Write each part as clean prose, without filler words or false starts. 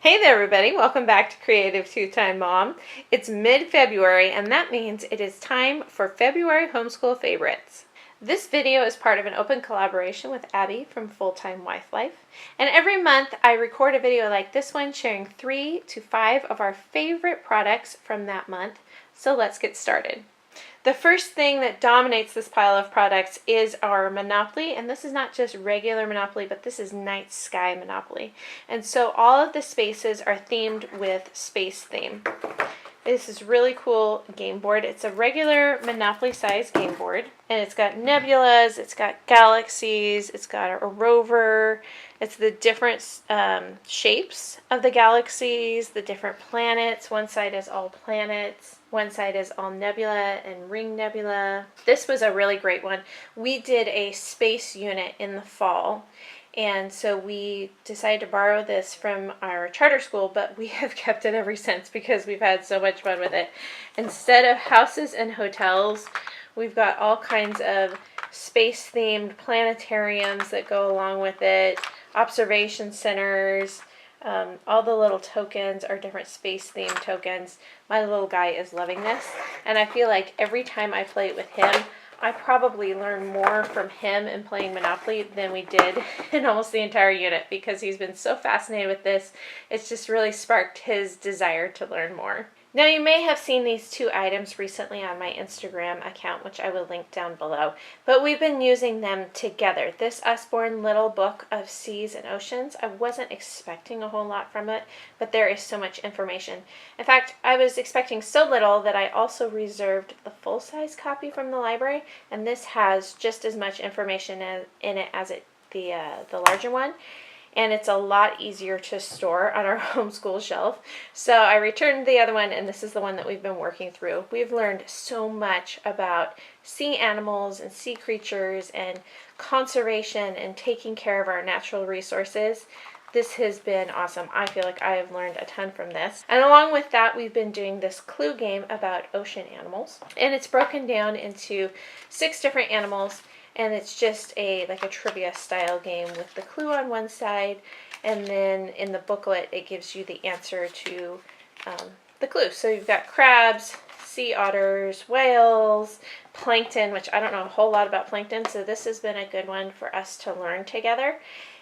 Hey there everybody, welcome back to Creative2xmom. It's mid-February and that means it is time for February homeschool favorites. This video is part of an open collaboration with Abby from Full-Time Wife Life. And every month I record a video like this one sharing 3 to 5 of our favorite products from that month. So let's get started. The first thing that dominates this pile of products is our Monopoly, and this is not just regular Monopoly, but this is Night Sky Monopoly. And so all of the spaces are themed with space theme. This is really cool game board. It's a regular Monopoly size game board, and it's got nebulas, it's got galaxies, it's got a rover, it's the different shapes of the galaxies, the different planets. One side is all planets. One side is all nebula and ring nebula. This was a really great one. We did a space unit in the fall, and so we decided to borrow this from our charter school, but we have kept it ever since because we've had so much fun with it. Instead of houses and hotels, we've got all kinds of space-themed planetariums that go along with it, observation centers. All the little tokens are different space-themed tokens. My little guy is loving this, and I feel like every time I play it with him, I probably learn more from him in playing Monopoly than we did in almost the entire unit because he's been so fascinated with this. It's just really sparked his desire to learn more. Now you may have seen these two items recently on my Instagram account, which I will link down below, but we've been using them together. This Usborne little book of seas and oceans, I wasn't expecting a whole lot from it, but there is so much information. In fact, I was expecting so little that I also reserved the full-size copy from the library, and this has just as much information in it as the larger one. And it's a lot easier to store on our homeschool shelf. So I returned the other one, and this is the one that we've been working through. We've learned so much about sea animals and sea creatures and conservation and taking care of our natural resources. This has been awesome. I feel like I have learned a ton from this. And along with that, we've been doing this clue game about ocean animals. And it's broken down into 6 different animals. And it's just like a trivia style game with the clue on one side, and then in the booklet it gives you the answer to the clue. So you've got crabs, sea otters, whales, plankton, which I don't know a whole lot about plankton, so this has been a good one for us to learn together.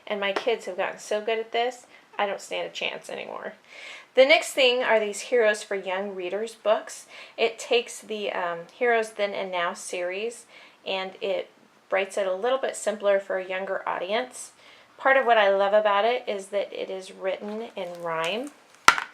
And my kids have gotten so good at this, I don't stand a chance anymore. The next thing are these Heroes for Young Readers books. It takes the Heroes Then and Now series, and it writes it a little bit simpler for a younger audience. Part of what I love about it is that it is written in rhyme.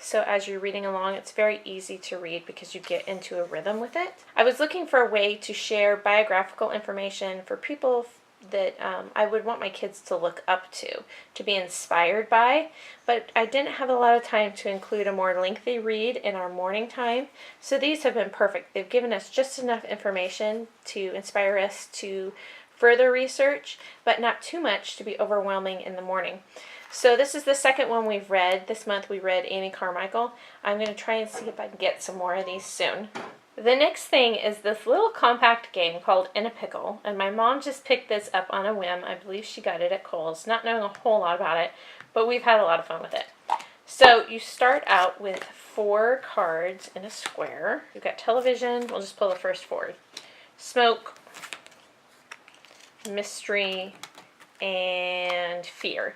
So as you're reading along, it's very easy to read because you get into a rhythm with it. I was looking for a way to share biographical information for people that I would want my kids to look up to be inspired by, but I didn't have a lot of time to include a more lengthy read in our morning time, so these have been perfect. They've given us just enough information to inspire us to further research, but not too much to be overwhelming in the morning. So this is the second one we've read. This month we read Amy Carmichael. I'm going to try and see if I can get some more of these soon. The next thing is this little compact game called In a Pickle, and my mom just picked this up on a whim. I believe she got it at Kohl's, not knowing a whole lot about it, but we've had a lot of fun with it. So you start out with 4 cards in a square. You've got television, we'll just pull the first 4. Smoke, mystery, and fear.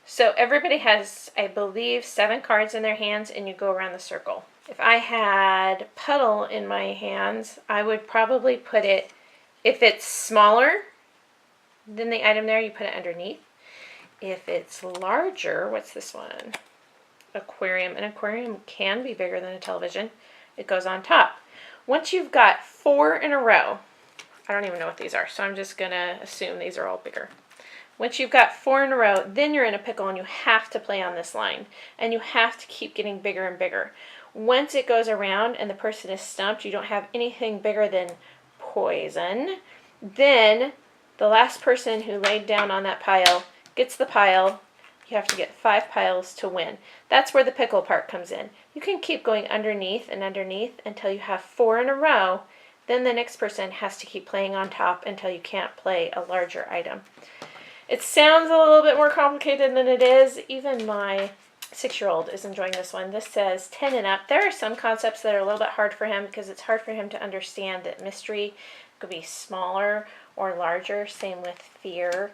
So everybody has, I believe, 7 cards in their hands, and you go around the circle. If I had puddle in my hands, I would probably put it, if it's smaller than the item there, you put it underneath. If it's larger, what's this one? Aquarium. An aquarium can be bigger than a television. It goes on top. Once you've got 4 in a row, I don't even know what these are, so I'm just going to assume these are all bigger. Once you've got 4 in a row, then you're in a pickle and you have to play on this line. And you have to keep getting bigger and bigger. Once it goes around and the person is stumped, you don't have anything bigger than poison. Then the last person who laid down on that pile gets the pile. You have to get 5 piles to win. That's where the pickle part comes in. You can keep going underneath and underneath until you have 4 in a row. Then the next person has to keep playing on top until you can't play a larger item. It sounds a little bit more complicated than it is. Even my 6-year-old is enjoying this one. This says 10 and up. There are some concepts that are a little bit hard for him because it's hard for him to understand that mystery could be smaller or larger. Same with fear.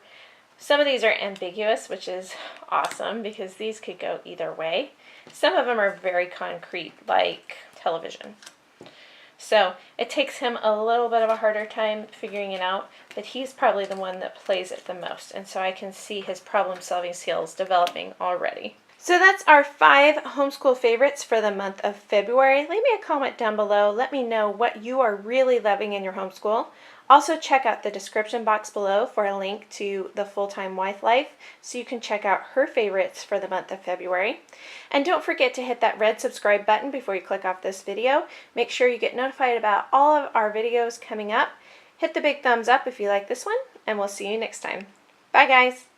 Some of these are ambiguous, which is awesome because these could go either way. Some of them are very concrete, like television. So it takes him a little bit of a harder time figuring it out, but he's probably the one that plays it the most. And so I can see his problem-solving skills developing already. So that's our 5 homeschool favorites for the month of February. Leave me a comment down below. Let me know what you are really loving in your homeschool. Also check out the description box below for a link to the Full-Time Wife Life so you can check out her favorites for the month of February. And don't forget to hit that red subscribe button before you click off this video. Make sure you get notified about all of our videos coming up. Hit the big thumbs up if you like this one, and we'll see you next time. Bye guys!